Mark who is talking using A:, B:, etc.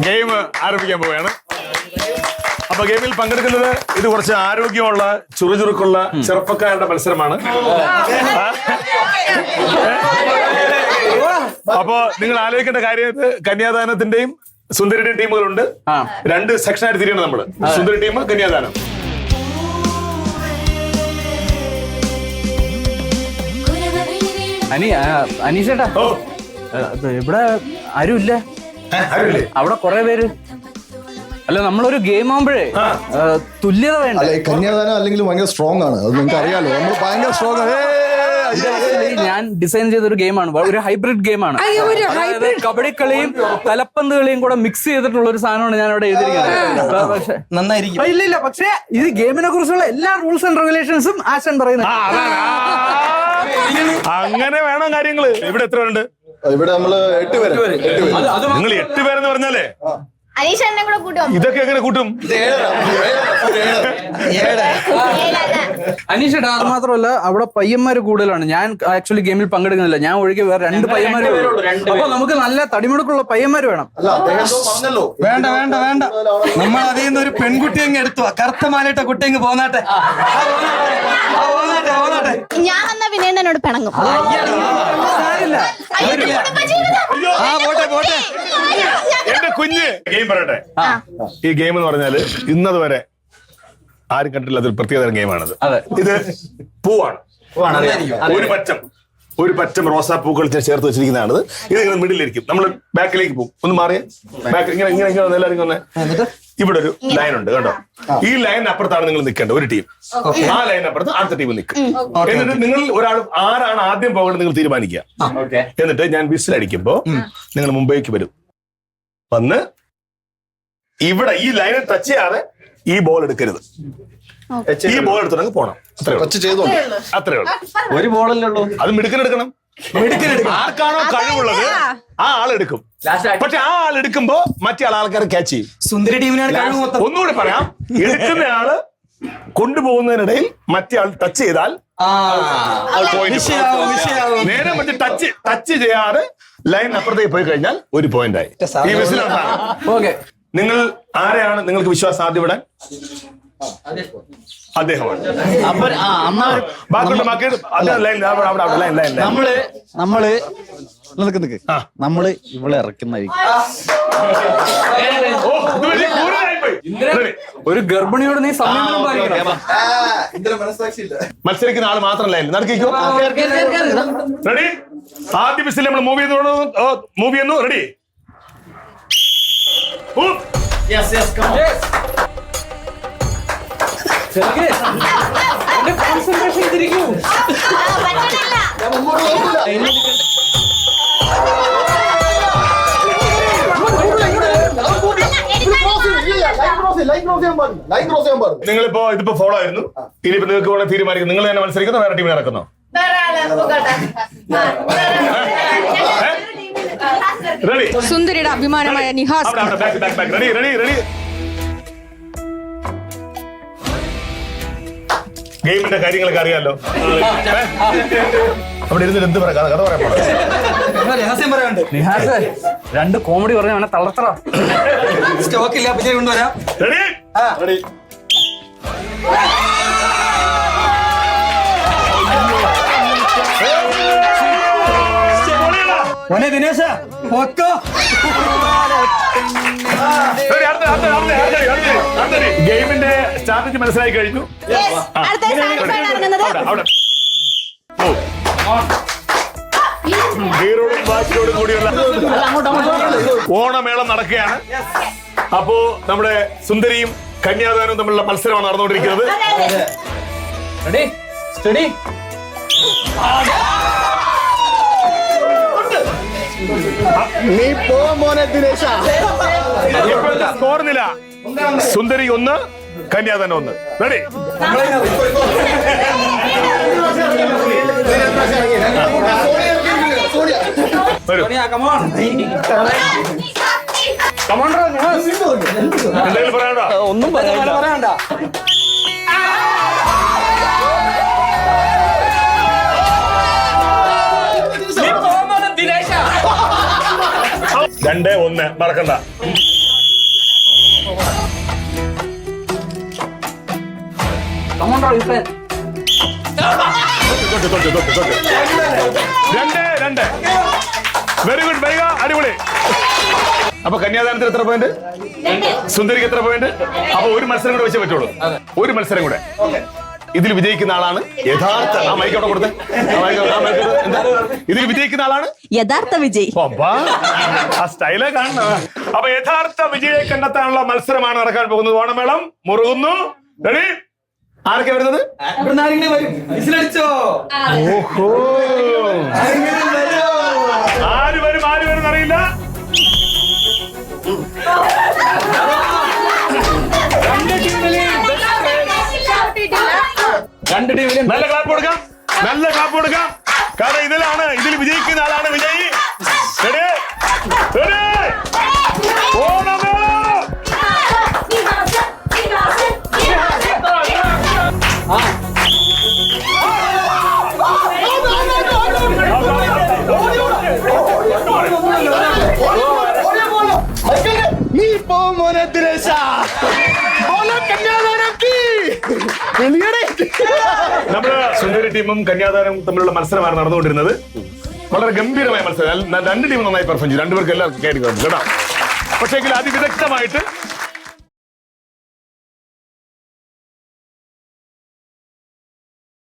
A: Game ആരംഭിക്കാൻ പോവുകയാണ്. അപ്പൊ ഗെയിമിൽ പങ്കെടുക്കുന്നത് ഇത് കുറച്ച് ആരോഗ്യമുള്ള ചുറുചുറുക്കുള്ള ചെറുപ്പക്കാരുടെ മത്സരമാണ്. അപ്പോ നിങ്ങൾ ആലോചിക്കേണ്ട കാര്യത്ത് കന്യാദാനത്തിന്റെയും സുന്ദരിയുടെയും ടീമുകളുണ്ട്. 2 സെക്ഷനായിട്ട് തിരിയണം നമ്മള്. സുന്ദരി ടീം, കന്യാദാനം.
B: അനീഷേട്ടാ, ഇവിടെ ആരുമില്ല. അവിടെ കൊറേ പേര്. അല്ല, നമ്മളൊരു ഗെയിം ആകുമ്പോഴേ തുല്യത വേണ്ട.
C: കന്യാദാനം അല്ലെങ്കിൽ ഭയങ്കര സ്ട്രോങ് ആണ്, അത് നിങ്ങൾക്ക് അറിയാലോ. നമ്മൾ ഭയങ്കര സ്ട്രോങ് ആണ്.
B: ഞാൻ ഡിസൈൻ ചെയ്തൊരു ഗെയിമാണ്, ഒരു ഹൈബ്രിഡ് ഗെയിമാണ്. കബഡി കളിയും തലപ്പന്ത് കളിയും കൂടെ മിക്സ് ചെയ്തിട്ടുള്ള ഒരു സാധനമാണ് ഞാൻ അവിടെ എഴുതിയിരിക്കുന്നത്. പക്ഷേ നന്നായിരിക്കും. ഇല്ല, പക്ഷേ ഇത് ഗെയിമിനെ കുറിച്ചുള്ള എല്ലാ റൂൾസ് ആൻഡ് റെഗുലേഷൻസും ആശാൻ പറയുന്നത്.
A: അങ്ങനെ വേണം കാര്യങ്ങള്. ഇവിടെ എത്ര പേരുണ്ട്?
C: ഇവിടെ നമ്മള് 8 പേര്.
A: നിങ്ങൾ 8 പേരെന്ന് പറഞ്ഞാലേ ഇതൊക്കെ എങ്ങനെ കൂട്ടും?
B: അനീഷേട്ടാ, അത് മാത്രമല്ല അവിടെ പയ്യന്മാര് കൂടുതലാണ്. ഞാൻ ആക്ച്വലി ഗെയിമിൽ പങ്കെടുക്കുന്നില്ല. ഞാൻ ഒഴികെ വേറെ 2 പയ്യന്മാര്. അപ്പൊ നമുക്ക് നല്ല തടിമുടുക്കുള്ള പയ്യന്മാര് വേണം.
D: വേണ്ട വേണ്ട വേണ്ട, നമ്മൾ അതിൽ നിന്ന് ഒരു പെൺകുട്ടി അങ്ങ് എടുത്തു. കറുത്ത മാലയിട്ട കുട്ടി അങ്ങ് പോന്നാട്ടെ.
E: ഞാൻ എന്നാ പിന്നെ എന്നോട് പിണങ്ങും.
A: എന്റെ കുഞ്ഞ് ഗെയിം പറയട്ടെ. ഈ ഗെയിം എന്ന് പറഞ്ഞാല് ഇന്നത് വരെ ആരും കണ്ടിട്ടില്ല. അതൊരു പ്രത്യേകതരം ഗെയിമാണത്. ഇത് പൂവാണ്. ഒരു പച്ചം റോസാപ്പൂക്കൾ ചേർത്ത് വെച്ചിരിക്കുന്നതാണത്. ഇത് ഇങ്ങനെ മിഡിലിരിക്കും. നമ്മൾ ബാക്കിലേക്ക് പോകും. ഒന്ന് മാറിയ ബാക്ക് ഇങ്ങനെ എല്ലാവരും വന്നേ. ഇവിടെ ഒരു ലൈൻ ഉണ്ട് കേട്ടോ. ഈ ലൈൻ അപ്പുറത്താണ് നിങ്ങൾ നിൽക്കേണ്ടത്, ഒരു ടീം. ആ ലൈൻ അപ്പുറത്ത് അടുത്ത ടീം നിൽക്കും. എന്നിട്ട് നിങ്ങൾ ഒരാൾ ആരാണ് ആദ്യം പോകേണ്ടത് നിങ്ങൾ തീരുമാനിക്കുക. എന്നിട്ട് ഞാൻ വിസിൽ അടിക്കുമ്പോ നിങ്ങൾ മുംബൈക്ക് വരും. വന്ന് ഇവിടെ ഈ ലൈനിൽ ടച്ച് ചെയ്യാതെ ഈ ബോൾ എടുക്കരുത്. ഈ ബോൾ എടുത്തിട്ട് പോണം. അത്രേ ഉള്ളൂ.
D: ഒരു ബോളല്ലേ ഉള്ളൂ.
A: അത് മിടുക്കനെടുക്കണം. ആർക്കാണോ കഴിവുള്ളത് ആ ആളെടുക്കും. പക്ഷെ ആ ആൾ എടുക്കുമ്പോ മറ്റേ ആൾക്കാരെ ക്യാച്ച് ചെയ്യും.
D: സുന്ദരി ടീമിനാണ് കഴിവ് മൊത്തം.
A: ഒന്നുകൂടി പറയാം, എടുക്കുന്ന ആള് കൊണ്ടുപോകുന്നതിനിടയിൽ മറ്റേ ആൾ ടച്ച് ചെയ്താൽ നേരെ മറ്റേ ടച്ച് ചെയ്യാതെ ലൈൻ അപ്പുറത്തേക്ക് പോയി കഴിഞ്ഞാൽ ഒരു പോയിന്റ് ആയി. ഈ വിസിലാണ്. നിങ്ങൾ ആരെയാണ് നിങ്ങൾക്ക് വിശ്വാസം ആദ്യം വിടാൻ? അദ്ദേഹമാണ്.
C: നമ്മള് ഇവിടെ ഇറക്കുന്നതായിരിക്കും.
B: ഒരു ഗർഭിണിയോട് നീ സംയമനം പാലിക്കണം.
A: മത്സരിക്കുന്ന ആള് മാത്രമല്ല നടക്കിക്കോ. റെഡി? ആദ്യ ബിസിൽ നമ്മൾ മൂവ് ചെയ്യുന്നു. റെഡി?
B: കോൺസെൻട്രേഷൻ തിരിക്കൂ.
A: നിങ്ങളിപ്പോ ഇതിപ്പോ ഫോളോ ആയിരുന്നു. ഇനിയിപ്പോ നിങ്ങൾക്ക് വേണം തീരുമാനിക്കും. നിങ്ങൾ തന്നെ മത്സരിക്കുന്നോ വേറെ ടീമിൽ ഇറക്കുന്നോ? റെഡി?
E: സുന്ദരിയുടെ അഭിമാനമായ നിഹാസ്.
A: റെഡി? ഗെയിമിന്റെ കാര്യങ്ങളൊക്കെ അറിയാലോ. അവിടെ ഇരുന്നിട്ട് എന്ത് പറയാം? കഥ പറയാൻ പോണോ?
D: രഹസ്യം പറയാണ്ട്.
B: നിഹാസ് 2 കോമഡി പറഞ്ഞ അവനെ തളർത്തറ.
D: സ്റ്റോക്ക് ഇല്ല, പിന്നെ കൊണ്ടുവരാം.
A: റെഡി?
D: മോനെ ദിനേശ പൊക്കോ.
A: ഗെയിമിന്റെ സ്ട്രാറ്റജി മനസ്സിലായി കഴിഞ്ഞു. ഗീറോടും ബാക്കിയോടും കൂടിയുള്ള ഓണമേളം നടക്കുകയാണ്. അപ്പോ നമ്മുടെ സുന്ദരിയും കന്യാദാനവും തമ്മിലുള്ള മത്സരമാണ് നടന്നുകൊണ്ടിരിക്കുന്നത്.
B: റെഡി? സ്റ്റഡി?
C: നീ പോ മോനെ ദിനേശ.
A: സ്കോർ നില സുന്ദരി 1, കന്യാദാനം 1. റെഡി? എന്തെങ്കിലും പറയാണ്ടോ?
B: ഒന്നും പറയണ്ട.
A: 2-1 മറക്കണ്ട. തൊട്ട്. 2-2. വെരി ഗുഡ് വരിക, അടിപൊളി. അപ്പൊ കന്യാദാനത്തിന് എത്ര പോയിന്റ്? സുന്ദരിക്ക് എത്ര പോയിന്റ്? അപ്പൊ ഒരു മത്സരം കൂടെ വെച്ചേ പറ്റുള്ളൂ. ഒരു മത്സരം കൂടെ. ഇതിൽ വിജയിക്കുന്ന ആളാണ് യഥാർത്ഥ മൈക്കോടെ കൊടുത്ത് ഇതിൽ വിജയിക്കുന്ന ആളാണ്
E: യഥാർത്ഥ വിജയ്.
A: ആ സ്റ്റൈലെ കാണണം. അപ്പൊ യഥാർത്ഥ വിജയെ കണ്ടെത്താനുള്ള മത്സരമാണ് നടക്കാൻ പോകുന്നത്. ഓണമേളം മുറുകുന്നു. റെഡി? ആരൊക്കെ വരുന്നത്? ഓഹോ, ആര് വരും അറിയില്ല. നല്ല ക്ലാപ്പ് കൊടുക്കാം, നല്ല ക്ലാപ്പ് കൊടുക്കാം. കാരണം ഇതിൽ വിജയിക്കുന്ന ആളാണ് വിജയി. നമ്മള് സുന്ദരി ടീമും കന്യാദാനം തമ്മിലുള്ള മത്സരമാണ് നടന്നുകൊണ്ടിരുന്നത്. വളരെ ഗംഭീരമായ മത്സരം. 2 ടീമും നന്നായി പെർഫോം ചെയ്തു. 2 പേർക്ക് എല്ലാവർക്കും കേട്ടോ. പക്ഷേ അതിവിദഗ്ധമായിട്ട്